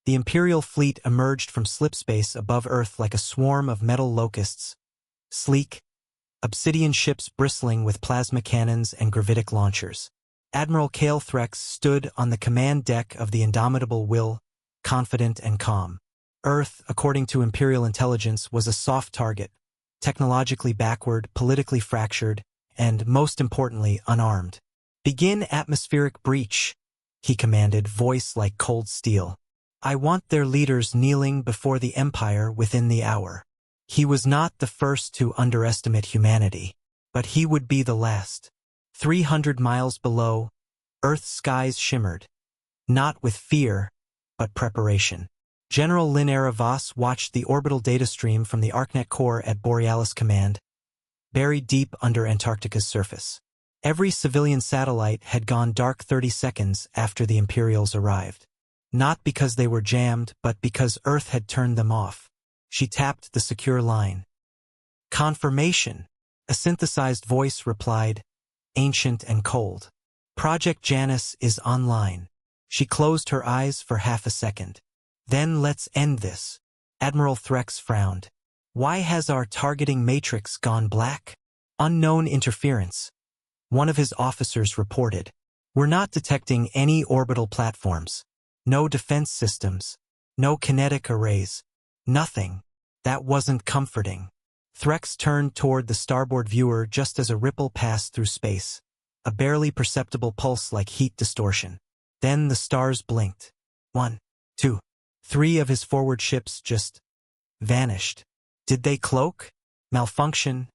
The Imperial fleet emerged from slipspace above Earth like a swarm of metal locusts, sleek, obsidian ships bristling with plasma cannons and gravitic launchers. Admiral Cale Threx stood on the command deck of the indomitable Will, confident and calm. Earth, according to Imperial intelligence, was a soft target, technologically backward, politically fractured, and, most importantly, unarmed. "Begin atmospheric breach," he commanded, voice like cold steel. "I want their leaders kneeling before the Empire within the hour." He was not the first to underestimate humanity, but he would be the last. 300 miles below, Earth's skies shimmered, not with fear, but preparation. General Linera Voss watched the orbital data stream from the ArcNet core at Borealis Command, buried deep under Antarctica's surface. Every civilian satellite had gone dark 30 seconds after the Imperials arrived. Not because they were jammed, but because Earth had turned them off. She tapped the secure line. "Confirmation," a synthesized voice replied, ancient and cold. "Project Janus is online." She closed her eyes for half a second. "Then let's end this." Admiral Threx frowned. "Why has our targeting matrix gone black?" "Unknown interference," one of his officers reported. "We're not detecting any orbital platforms. No defense systems. No kinetic arrays. Nothing." That wasn't comforting. Threx turned toward the starboard viewer just as a ripple passed through space, a barely perceptible pulse like heat distortion. Then the stars blinked. 1, 2, 3 of his forward ships just vanished. "Did they cloak? Malfunction?"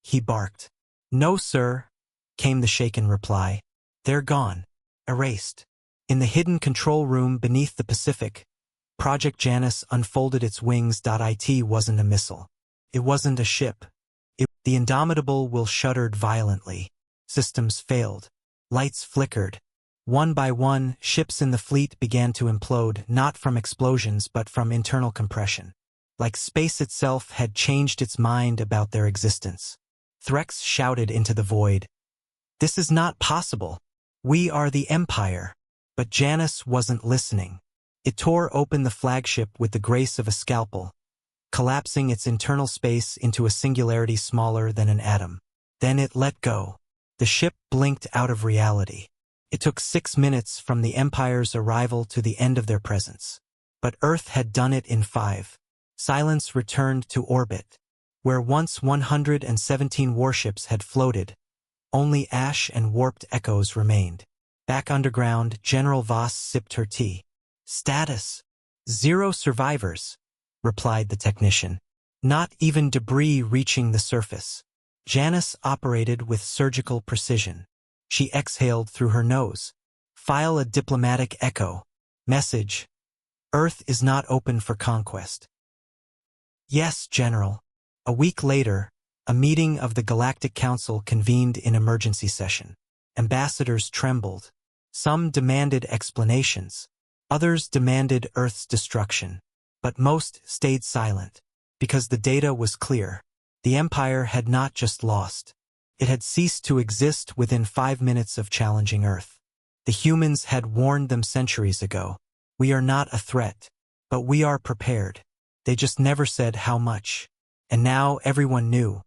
he barked. "No, sir," came the shaken reply. "They're gone. Erased." In the hidden control room beneath the Pacific, Project Janus unfolded its wings. It wasn't a missile. It wasn't a ship. The indomitable Will shuddered violently. Systems failed. Lights flickered. One by one, ships in the fleet began to implode, not from explosions but from internal compression. Like space itself had changed its mind about their existence. Threx shouted into the void. "This is not possible. We are the Empire." But Janus wasn't listening. It tore open the flagship with the grace of a scalpel, collapsing its internal space into a singularity smaller than an atom. Then it let go. The ship blinked out of reality. It took 6 minutes from the Empire's arrival to the end of their presence. But Earth had done it in 5. Silence returned to orbit. Where once 117 warships had floated, only ash and warped echoes remained. Back underground, General Voss sipped her tea. "Status: 0 survivors," replied the technician. "Not even debris reaching the surface." Janus operated with surgical precision. She exhaled through her nose. "File a diplomatic echo. Message: Earth is not open for conquest." "Yes, General." A week later, a meeting of the Galactic Council convened in emergency session. Ambassadors trembled. Some demanded explanations. Others demanded Earth's destruction. But most stayed silent, because the data was clear. The Empire had not just lost. It had ceased to exist within 5 minutes of challenging Earth. The humans had warned them centuries ago. "We are not a threat, but we are prepared." They just never said how much. And now everyone knew.